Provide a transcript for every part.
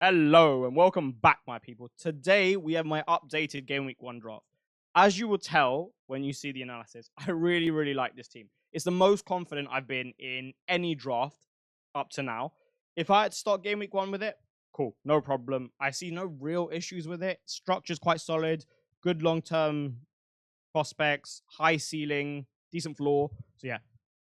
Hello and welcome back, my people. Today we have my updated Game Week 1 draft. As you will tell when you see the analysis, I really like this team. It's the most confident I've been in any draft up to now. If I had to start Game Week 1 with it, cool, no problem. I see no real issues with it. Structure's quite solid, good long-term prospects, high ceiling, decent floor. So yeah,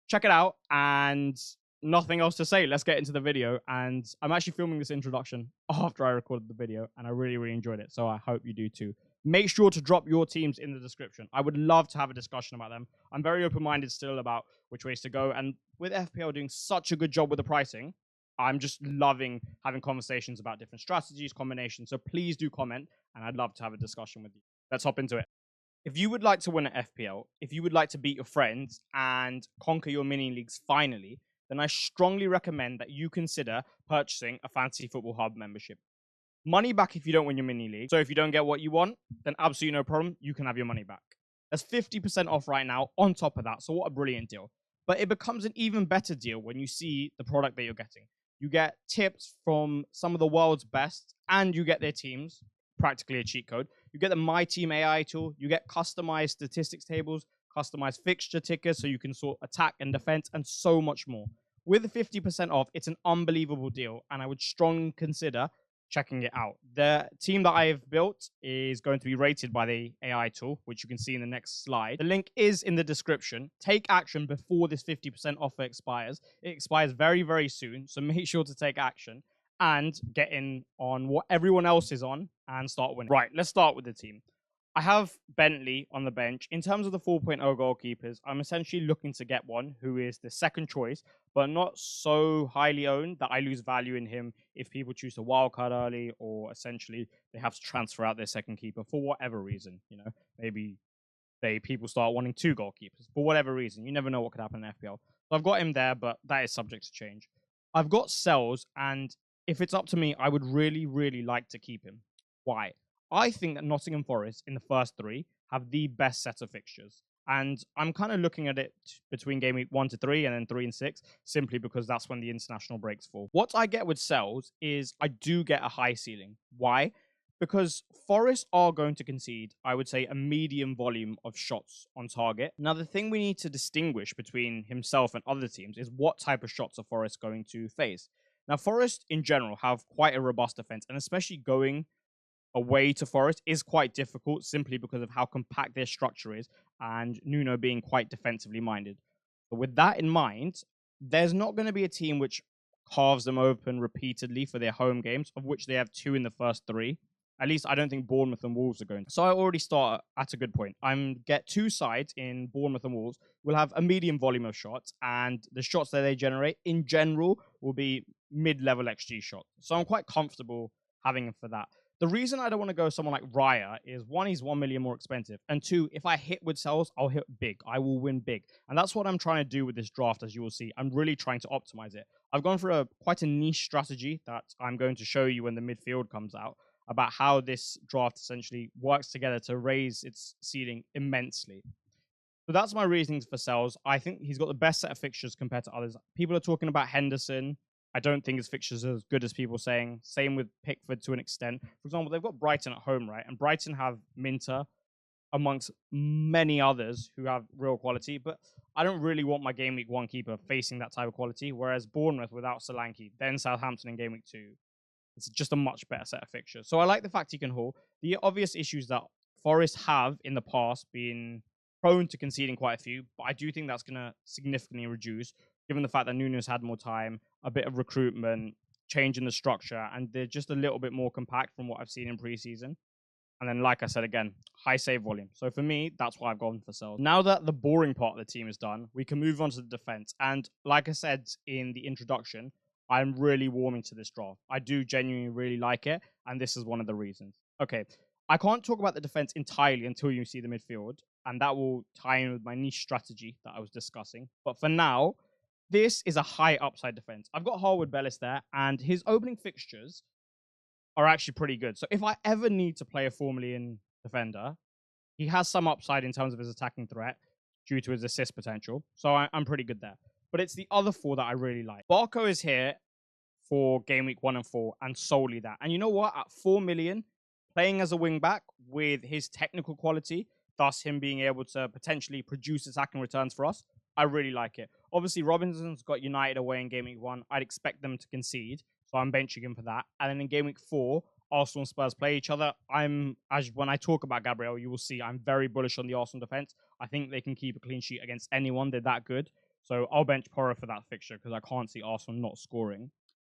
check it out. And nothing else to say. Let's get into the video. And I'm actually filming this introduction after I recorded the video, and I really enjoyed it. So I hope you do too. Make sure to drop your teams in the description. I would love to have a discussion about them. I'm very open-minded still about which ways to go. And with FPL doing such a good job with the pricing, I'm just loving having conversations about different strategies, combinations. So please do comment, and I'd love to have a discussion with you. Let's hop into it. If you would like to win at FPL, if you would like to beat your friends and conquer your mini leagues finally, then I strongly recommend that you consider purchasing a Fantasy Football Hub membership. Money back if you don't win your mini league. So if you don't get what you want, then absolutely no problem. You can have your money back. That's 50% off right now on top of that. So what a brilliant deal. But it becomes an even better deal when you see the product that you're getting. You get tips from some of the world's best, and you get their teams, practically a cheat code. You get the My Team AI tool. You get customized statistics tables, customized fixture tickers so you can sort attack and defense, and so much more. With 50% off, it's an unbelievable deal, and I would strongly consider checking it out. The team that I've built is going to be rated by the AI tool, which you can see in the next slide. The link is in the description. Take action before this 50% offer expires. It expires very soon, so make sure to take action and get in on what everyone else is on and start winning. Right, let's start with the team. I have Bentley on the bench. In terms of the 4.0 goalkeepers, I'm essentially looking to get one who is the second choice, but not so highly owned that I lose value in him if people choose to wildcard early, or essentially they have to transfer out their second keeper for whatever reason. You know, maybe people start wanting two goalkeepers for whatever reason. You never know what could happen in FPL. So I've got him there, but that is subject to change. I've got Sells, and if it's up to me, I would really like to keep him. Why? I think that Nottingham Forest in the first three have the best set of fixtures. And I'm kind of looking at it between game week 1 to 3 and then 3 and 6, simply because that's when the international breaks fall. What I get with Sells is I do get a high ceiling. Why? Because Forest are going to concede, I would say, a medium volume of shots on target. Now, the thing we need to distinguish between himself and other teams is what type of shots are Forest going to face. Now, Forest in general have quite a robust defense, and especially going away to Forest is quite difficult simply because of how compact their structure is and Nuno being quite defensively minded. But with that in mind, there's not going to be a team which carves them open repeatedly for their home games, of which they have 2 in the first 3. At least I don't think Bournemouth and Wolves are going to. So I already start at a good point. I'm get 2 sides in Bournemouth and Wolves will have a medium volume of shots, and the shots that they generate in general will be mid-level XG shots. So I'm quite comfortable having him for that. The reason I don't want to go someone like Raya is, 1, he's 1 million more expensive. And 2, if I hit with Sells, I'll hit big. I will win big. And that's what I'm trying to do with this draft, as you will see. I'm really trying to optimize it. I've gone for quite a niche strategy that I'm going to show you when the midfield comes out, about how this draft essentially works together to raise its ceiling immensely. So that's my reasonings for Sells. I think he's got the best set of fixtures compared to others. People are talking about Henderson. I don't think his fixtures are as good as people saying. Same with Pickford to an extent. For example, they've got Brighton at home, right? And Brighton have Minter amongst many others who have real quality. But I don't really want my game week 1 keeper facing that type of quality. Whereas Bournemouth without Solanke, then Southampton in game week 2, it's just a much better set of fixtures. So I like the fact he can haul. The obvious issues that Forest have in the past been prone to conceding quite a few, but I do think that's going to significantly reduce, given the fact that Nuno's had more time, a bit of recruitment, change in the structure, and they're just a little bit more compact from what I've seen in preseason. And then, like I said again, high save volume. So for me, that's why I've gone for Sells. Now that the boring part of the team is done, we can move on to the defense. And like I said in the introduction, I'm really warming to this draft. I do genuinely really like it, and this is one of the reasons. Okay, I can't talk about the defense entirely until you see the midfield, and that will tie in with my niche strategy that I was discussing. But for now, this is a high upside defense. I've got Harwood Bellis there, and his opening fixtures are actually pretty good. So if I ever need to play a 4 million defender, he has some upside in terms of his attacking threat due to his assist potential. So I'm pretty good there. But it's the other 4 that I really like. Barco is here for game week 1 and 4, and solely that. And you know what? At 4 million, playing as a wing back with his technical quality, thus him being able to potentially produce attacking returns for us, I really like it. Obviously, Robinson's got United away in game week 1. I'd expect them to concede, so I'm benching him for that. And then in game week 4, Arsenal and Spurs play each other. When I talk about Gabriel, you will see I'm very bullish on the Arsenal defense. I think they can keep a clean sheet against anyone. They're that good. So I'll bench Porro for that fixture because I can't see Arsenal not scoring.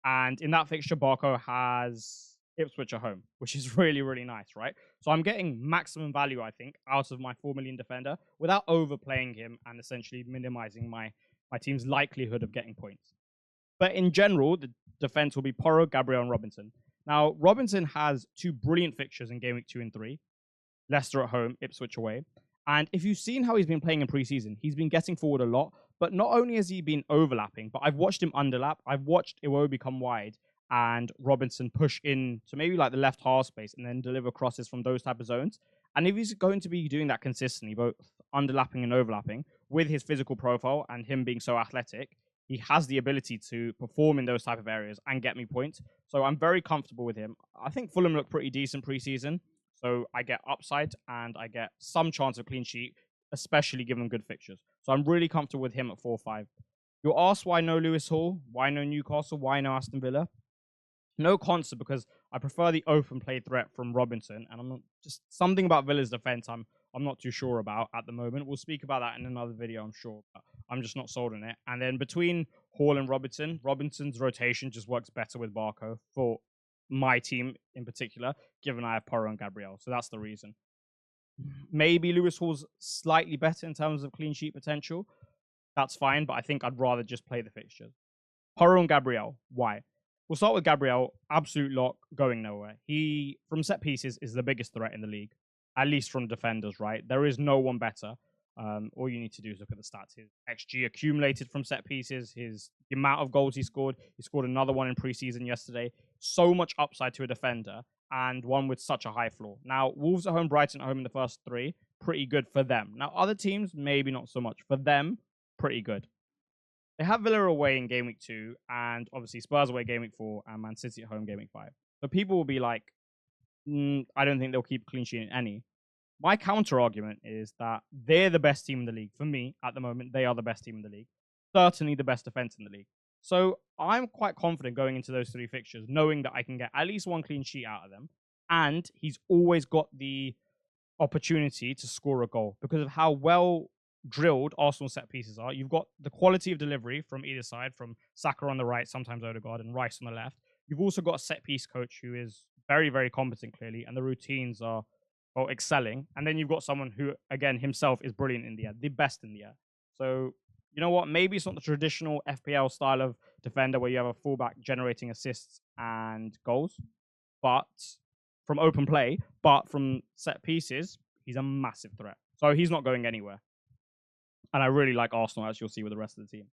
And in that fixture, Barco has Ipswich at home, which is really, really nice, right? So I'm getting maximum value, I think, out of my 4 million defender without overplaying him and essentially minimizing my team's likelihood of getting points. But in general, the defense will be Porro, Gabriel, and Robinson. Now, Robinson has 2 brilliant fixtures in game week 2 and 3. Leicester at home, Ipswich away. And if you've seen how he's been playing in preseason, he's been getting forward a lot. But not only has he been overlapping, but I've watched him underlap. I've watched Iwobi come wide and Robinson push in to maybe like the left half space and then deliver crosses from those type of zones. And if he's going to be doing that consistently, both underlapping and overlapping, with his physical profile and him being so athletic, he has the ability to perform in those type of areas and get me points. So I'm very comfortable with him. I think Fulham looked pretty decent preseason. So I get upside and I get some chance of clean sheet, especially given good fixtures. So I'm really comfortable with him at 4-5. You'll ask why no Lewis Hall, why no Newcastle, why no Aston Villa? No Conser because I prefer the open play threat from Robinson, and I'm not just something about Villa's defense. I'm not too sure about at the moment. We'll speak about that in another video, I'm sure. But I'm just not sold on it. And then between Hall and Robinson, Robinson's rotation just works better with Barco for my team in particular, given I have Porro and Gabriel. So that's the reason. Maybe Lewis Hall's slightly better in terms of clean sheet potential. That's fine, but I think I'd rather just play the fixtures. Porro and Gabriel, why? We'll start with Gabriel, absolute lock, going nowhere. He, from set pieces, is the biggest threat in the league, at least from defenders, right? There is no one better. All you need to do is look at the stats. His XG accumulated from set pieces, the amount of goals he scored. He scored another one in preseason yesterday. So much upside to a defender, and one with such a high floor. Now, Wolves at home, Brighton at home in the first 3, pretty good for them. Now, other teams, maybe not so much. For them, pretty good. They have Villa away in game week 2, and obviously Spurs away game week 4, and Man City at home game week 5. So people will be like, I don't think they'll keep clean sheet in any. My counter argument is that they're the best team in the league. For me, at the moment, they are the best team in the league. Certainly the best defense in the league. So I'm quite confident going into those 3 fixtures, knowing that I can get at least 1 clean sheet out of them. And he's always got the opportunity to score a goal because of how well drilled Arsenal set pieces are. You've got the quality of delivery from either side, from Saka on the right, sometimes Odegaard, and Rice on the left. You've also got a set piece coach who is very, very competent, clearly, and the routines are excelling. And then you've got someone who, again, himself is brilliant in the air, the best in the air. So, you know what? Maybe it's not the traditional FPL style of defender where you have a fullback generating assists and goals, but from open play, but from set pieces, he's a massive threat. So he's not going anywhere. And I really like Arsenal, as you'll see with the rest of the team.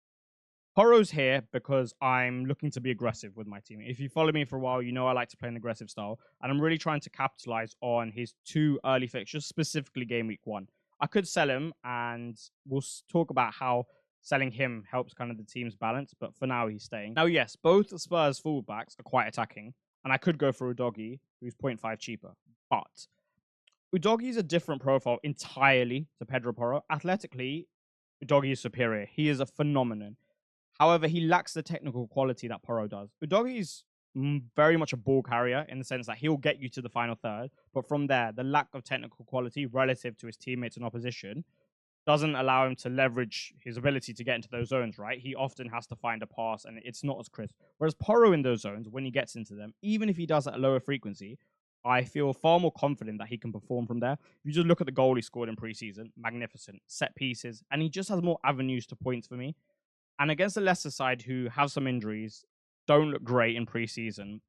Porro's here because I'm looking to be aggressive with my team. If you follow me for a while, you know I like to play an aggressive style. And I'm really trying to capitalize on his 2 early fixtures, specifically game week 1. I could sell him, and we'll talk about how selling him helps kind of the team's balance. But for now, he's staying. Now, yes, both Spurs fullbacks are quite attacking. And I could go for Udogie, who's 0.5 cheaper. But Udogie is a different profile entirely to Pedro Porro. Athletically, Udogie is superior. He is a phenomenon. However, he lacks the technical quality that Porro does. Udogie is very much a ball carrier in the sense that he'll get you to the final third. But from there, the lack of technical quality relative to his teammates and opposition doesn't allow him to leverage his ability to get into those zones, right? He often has to find a pass, and it's not as crisp. Whereas Porro in those zones, when he gets into them, even if he does at a lower frequency, I feel far more confident that he can perform from there. If you just look at the goal he scored in preseason, magnificent. Set pieces, and he just has more avenues to points for me. And against the Leicester side, who have some injuries, don't look great in preseason,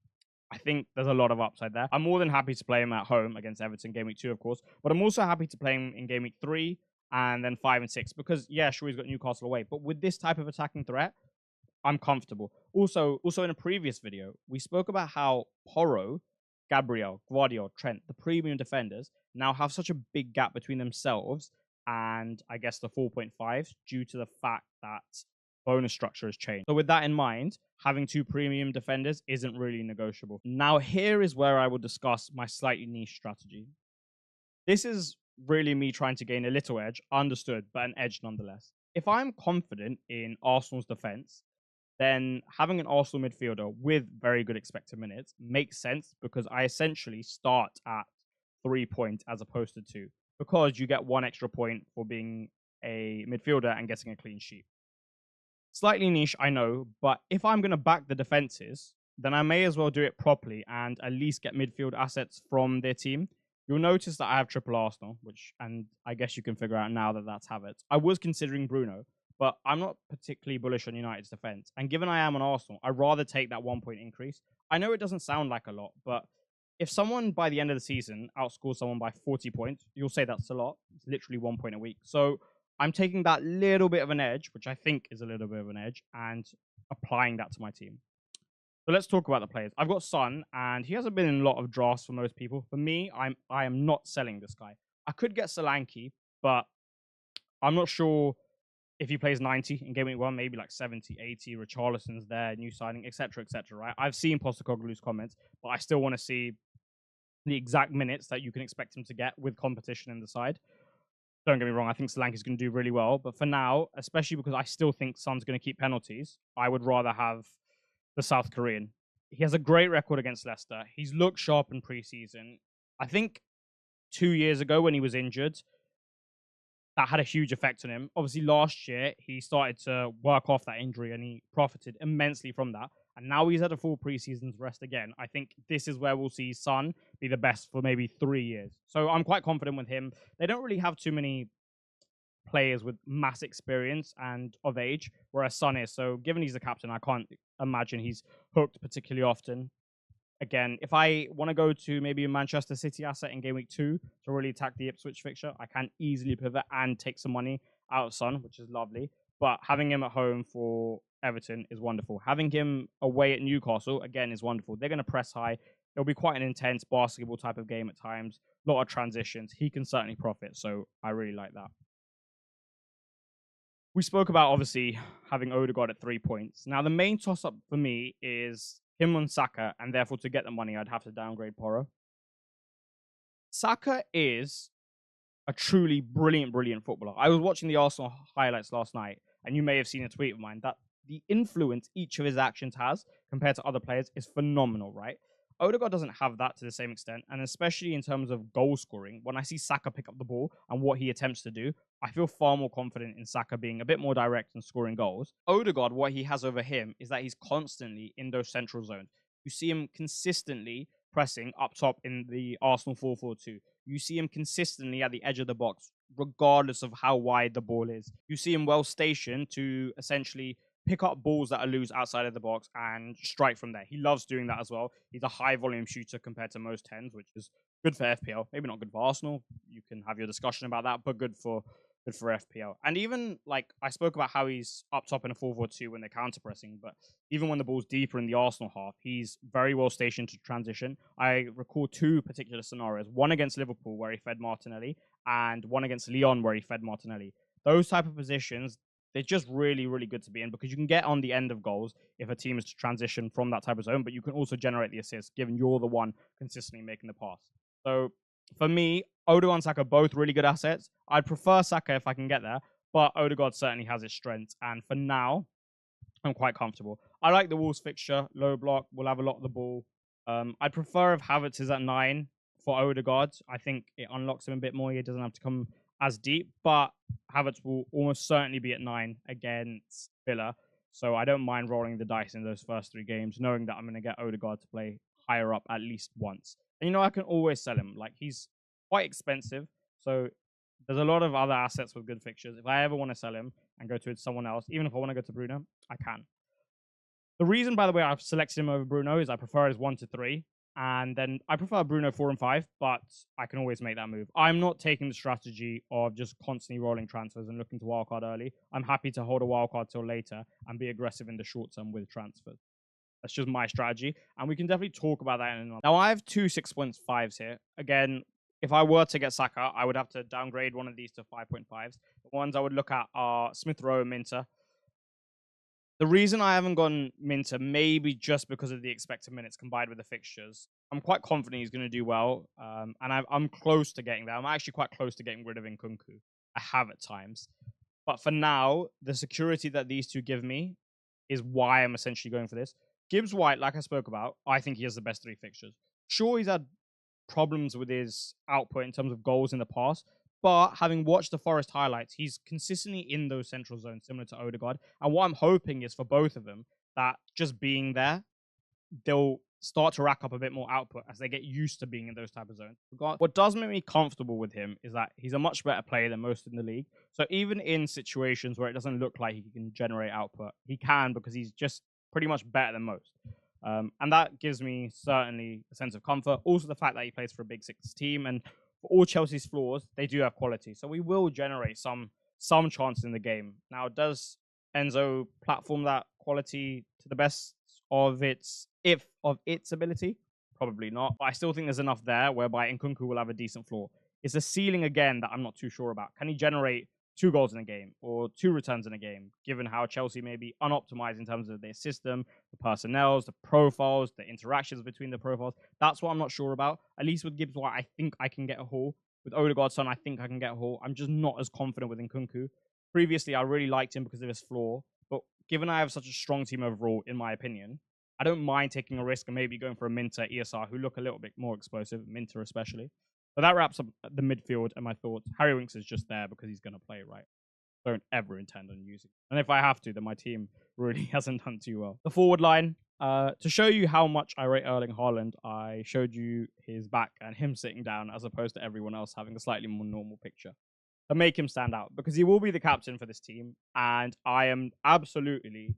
I think there's a lot of upside there. I'm more than happy to play him at home against Everton game week 2, of course. But I'm also happy to play him in game week 3 and then 5 and 6. Because, yeah, sure, he's got Newcastle away. But with this type of attacking threat, I'm comfortable. Also in a previous video, we spoke about how Porro, Gabriel, Guardiola, Trent, the premium defenders, now have such a big gap between themselves and, I guess, the 4.5s due to the fact that bonus structure has changed. So with that in mind, having 2 premium defenders isn't really negotiable. Now, here is where I will discuss my slightly niche strategy. This is really me trying to gain a little edge, understood, but an edge nonetheless. If I'm confident in Arsenal's defense, then having an Arsenal midfielder with very good expected minutes makes sense because I essentially start at 3 points as opposed to 2, because you get 1 extra point for being a midfielder and getting a clean sheet. Slightly niche, I know, but if I'm going to back the defenses, then I may as well do it properly and at least get midfield assets from their team. You'll notice that I have triple Arsenal, and I guess you can figure out now that that's Havertz. I was considering Bruno, but I'm not particularly bullish on United's defense. And given I am on Arsenal, I'd rather take that 1 point increase. I know it doesn't sound like a lot, but if someone by the end of the season outscores someone by 40 points, you'll say that's a lot. It's literally 1 point a week. So I'm taking that little bit of an edge, which I think is a little bit of an edge, and applying that to my team. So let's talk about the players. I've got Son, and he hasn't been in a lot of drafts for most people. For me, I am not selling this guy. I could get Solanke, but I'm not sure if he plays 90 in Game Week 1, maybe like 70, 80. Richarlison's there, new signing, etc., etc. Right? I've seen Postecoglou's comments, but I still want to see the exact minutes that you can expect him to get with competition in the side. Don't get me wrong, I think Solanke's going to do really well. But for now, especially because I still think Son's going to keep penalties, I would rather have the South Korean. He has a great record against Leicester. He's looked sharp in preseason. I think 2 years ago when he was injured, that had a huge effect on him. Obviously, last year, he started to work off that injury and he profited immensely from that. And now he's had a full preseason's rest again. I think this is where we'll see Son be the best for maybe 3 years. So I'm quite confident with him. They don't really have too many players with mass experience and of age, whereas Son is. So given he's the captain, I can't imagine he's hooked particularly often. Again, if I want to go to maybe a Manchester City asset in Game Week 2 to really attack the Ipswich fixture, I can easily pivot and take some money out of Son, which is lovely. But having him at home for Everton is wonderful. Having him away at Newcastle, again, is wonderful. They're going to press high. It'll be quite an intense basketball type of game at times. A lot of transitions. He can certainly profit, so I really like that. We spoke about, obviously, having Odegaard at 3 points. Now, the main toss-up for me is him on Saka, and therefore, to get the money, I'd have to downgrade Porro. Saka is a truly brilliant footballer. I was watching the Arsenal highlights last night, and you may have seen a tweet of mine that the influence each of his actions has compared to other players is phenomenal, right? Odegaard doesn't have that to the same extent, and especially in terms of goal scoring, when I see Saka pick up the ball and what he attempts to do, I feel far more confident in Saka being a bit more direct and scoring goals. Odegaard, what he has over him is that he's constantly in those central zones. You see him consistently pressing up top in the Arsenal 4-4-2. You see him consistently at the edge of the box, regardless of how wide the ball is. You see him well stationed to essentially pick up balls that are loose outside of the box and strike from there. He loves doing that as well. He's a high volume shooter compared to most 10s, which is good for FPL. Maybe not good for Arsenal. You can have your discussion about that, but good for FPL. And even like I spoke about how he's up top in a 4-4-2 when they're counter pressing, but even when the ball's deeper in the Arsenal half, he's very well stationed to transition. I recall 2 particular scenarios: one against Liverpool where he fed Martinelli, and one against Lyon where he fed Martinelli. Those type of positions, they're just really good to be in because you can get on the end of goals if a team is to transition from that type of zone, but you can also generate the assist given you're the one consistently making the pass. So for me, Odegaard and Saka both really good assets. I'd prefer Saka if I can get there, but Odegaard certainly has his strengths. And for now, I'm quite comfortable. I like the Wolves fixture, low block. We'll have a lot of the ball. I'd prefer if Havertz is at 9 for Odegaard. I think it unlocks him a bit more. He doesn't have to come as deep, but Havertz will almost certainly be at 9 against Villa. So I don't mind rolling the dice in those first 3 games, knowing that I'm going to get Odegaard to play higher up at least once. And I can always sell him. Like, he's quite expensive. So there's a lot of other assets with good fixtures. If I ever want to sell him and go to someone else, even if I want to go to Bruno, I can. The reason, by the way, I've selected him over Bruno is I prefer his 1 to 3. And then I prefer Bruno 4 and 5, but I can always make that move. I'm not taking the strategy of just constantly rolling transfers and looking to wildcard early. I'm happy to hold a wildcard till later and be aggressive in the short term with transfers. That's just my strategy. And we can definitely talk about that in another. Now, I have 2 6.5s here. Again, if I were to get Saka, I would have to downgrade one of these to 5.5s. The ones I would look at are Smith Rowe and Minter. The reason I haven't gone Minter, maybe just because of the expected minutes combined with the fixtures. I'm quite confident he's going to do well, and I'm close to getting there. I'm actually quite close to getting rid of Nkunku. I have at times. But for now, the security that these two give me is why I'm essentially going for this. Gibbs White, like I spoke about, I think he has the best three fixtures. Sure, he's had problems with his output in terms of goals in the past, but having watched the Forest highlights, he's consistently in those central zones, similar to Odegaard. And what I'm hoping is for both of them that just being there, they'll start to rack up a bit more output as they get used to being in those type of zones. What does make me comfortable with him is that he's a much better player than most in the league. So even in situations where it doesn't look like he can generate output, he can because he's just pretty much better than most. And that gives me certainly a sense of comfort. Also, the fact that he plays for a Big Six team, and for all Chelsea's flaws, they do have quality. So we will generate some chances in the game. Now, does Enzo platform that quality to the best of its ability? Probably not. But I still think there's enough there whereby Nkunku will have a decent floor. It's a ceiling again that I'm not too sure about. Can he generate 2 goals in a game or 2 returns in a game, given how Chelsea may be unoptimized in terms of their system, the personnels, the profiles, the interactions between the profiles? That's what I'm not sure about. At least with Gibbs White, I think I can get a haul. With Odegaard's son, I think I can get a haul. I'm just not as confident with Nkunku. Previously, I really liked him because of his flaw, but given I have such a strong team overall, in my opinion, I don't mind taking a risk and maybe going for a Minter, ESR, who look a little bit more explosive, Minter especially. But that wraps up the midfield and my thoughts. Harry Winks is just there because he's going to play, right? Don't ever intend on using it. And if I have to, then my team really hasn't done too well. The forward line, to show you how much I rate Erling Haaland, I showed you his back and him sitting down as opposed to everyone else having a slightly more normal picture. To make him stand out because he will be the captain for this team. And I am absolutely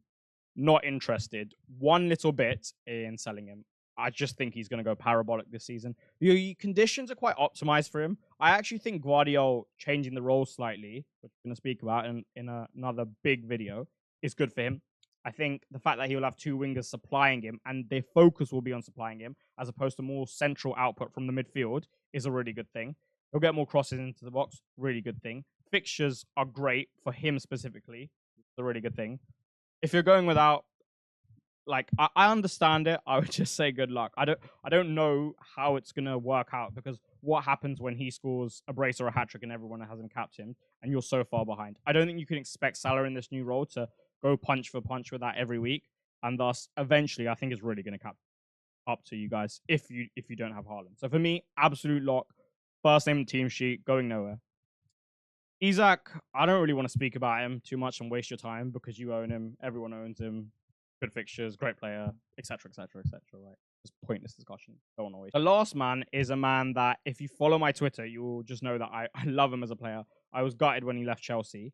not interested one little bit in selling him. I just think he's going to go parabolic this season. The conditions are quite optimized for him. I actually think Guardiola changing the role slightly, which we're going to speak about in another big video, is good for him. I think the fact that he will have 2 wingers supplying him and their focus will be on supplying him as opposed to more central output from the midfield is a really good thing. He'll get more crosses into the box, really good thing. Fixtures are great for him specifically. It's a really good thing. If you're going without, like, I understand it. I would just say good luck. I don't know how it's gonna work out because what happens when he scores a brace or a hat trick and everyone has him capped him and you're so far behind? I don't think you can expect Salah in this new role to go punch for punch with that every week, and thus eventually I think it's really gonna cap up to you guys if you don't have Haaland. So for me, absolute lock. First name team sheet, going nowhere. Isak, I don't really want to speak about him too much and waste your time because you own him, everyone owns him, good fixtures, great player, etc., etc., etc. Right? Just pointless discussion. Don't want to waste. The last man is a man that, if you follow my Twitter, you will just know that I love him as a player. I was gutted when he left Chelsea.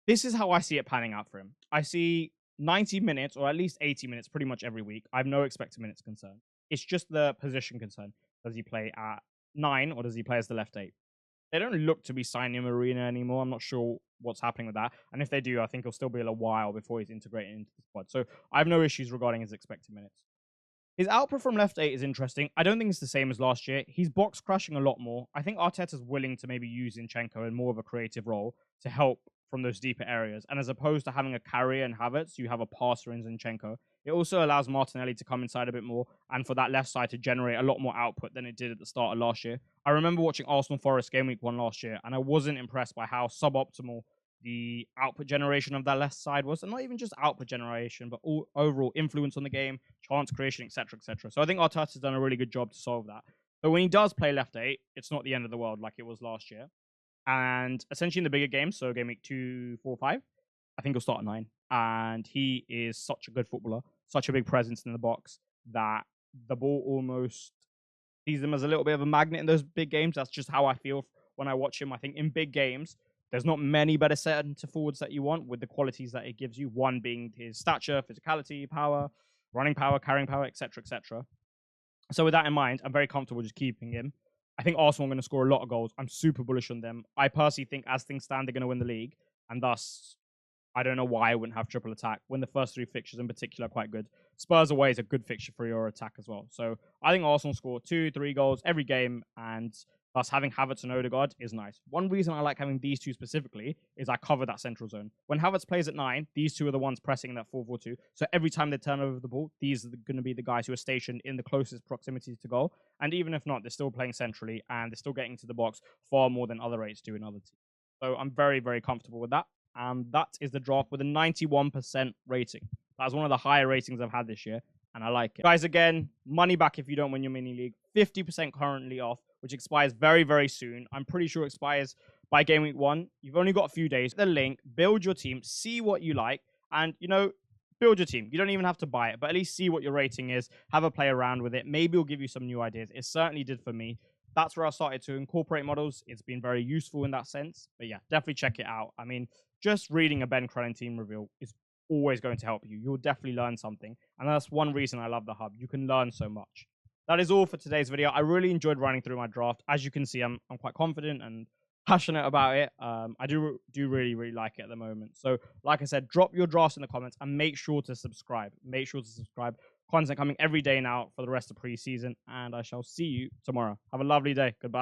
This is how I see it panning out for him. I see 90 minutes or at least 80 minutes pretty much every week. I have no expected minutes concern. It's just the position concern. Does he play at 9 or does he play as the left 8? They don't look to be signing Marina anymore. I'm not sure what's happening with that. And if they do, I think he'll still be a while before he's integrated into the squad. So I have no issues regarding his expected minutes. His output from left 8 is interesting. I don't think it's the same as last year. He's box crashing a lot more. I think Arteta's willing to maybe use Zinchenko in more of a creative role to help from those deeper areas. And as opposed to having a carrier in Havertz, you have a passer in Zinchenko. It also allows Martinelli to come inside a bit more and for that left side to generate a lot more output than it did at the start of last year. I remember watching Arsenal Forest game week 1 last year, and I wasn't impressed by how suboptimal the output generation of that left side was. And not even just output generation, but all overall influence on the game, chance creation, etc., etc. So I think Arteta's done a really good job to solve that. But when he does play left 8, it's not the end of the world like it was last year. And essentially in the bigger games, so game week 2, 4, 5, I think he'll start at 9. And he is such a good footballer, such a big presence in the box that the ball almost sees him as a little bit of a magnet in those big games. That's just how I feel when I watch him. I think in big games, there's not many better centre forwards that you want with the qualities that it gives you. One being his stature, physicality, power, running power, carrying power, etc., etc. So with that in mind, I'm very comfortable just keeping him. I think Arsenal are going to score a lot of goals. I'm super bullish on them. I personally think as things stand, they're going to win the league. And thus, I don't know why I wouldn't have triple attack when the first 3 fixtures in particular are quite good. Spurs away is a good fixture for your attack as well. So I think Arsenal score 2, 3 goals every game. And Plus, having Havertz and Odegaard is nice. One reason I like having these two specifically is I cover that central zone. When Havertz plays at 9, these two are the ones pressing that 4-4-2. So every time they turn over the ball, these are going to be the guys who are stationed in the closest proximity to goal. And even if not, they're still playing centrally and they're still getting to the box far more than other eights do in other teams. So I'm very, very comfortable with that. And that is the draft with a 91% rating. That's one of the higher ratings I've had this year, and I like it. Guys, again, money back if you don't win your mini league. 50% currently off, which expires very, very soon. I'm pretty sure it expires by game week 1. You've only got a few days. The link, build your team, see what you like, and, build your team. You don't even have to buy it, but at least see what your rating is. Have a play around with it. Maybe it'll give you some new ideas. It certainly did for me. That's where I started to incorporate models. It's been very useful in that sense. But yeah, definitely check it out. I mean, just reading a Ben Crellin team reveal is always going to help you. You'll definitely learn something. And that's one reason I love the hub. You can learn so much. That is all for today's video. I really enjoyed running through my draft. As you can see, I'm quite confident and passionate about it. I do really, really like it at the moment. So, like I said, drop your drafts in the comments and make sure to subscribe. Make sure to subscribe. Content coming every day now for the rest of preseason. And I shall see you tomorrow. Have a lovely day. Goodbye.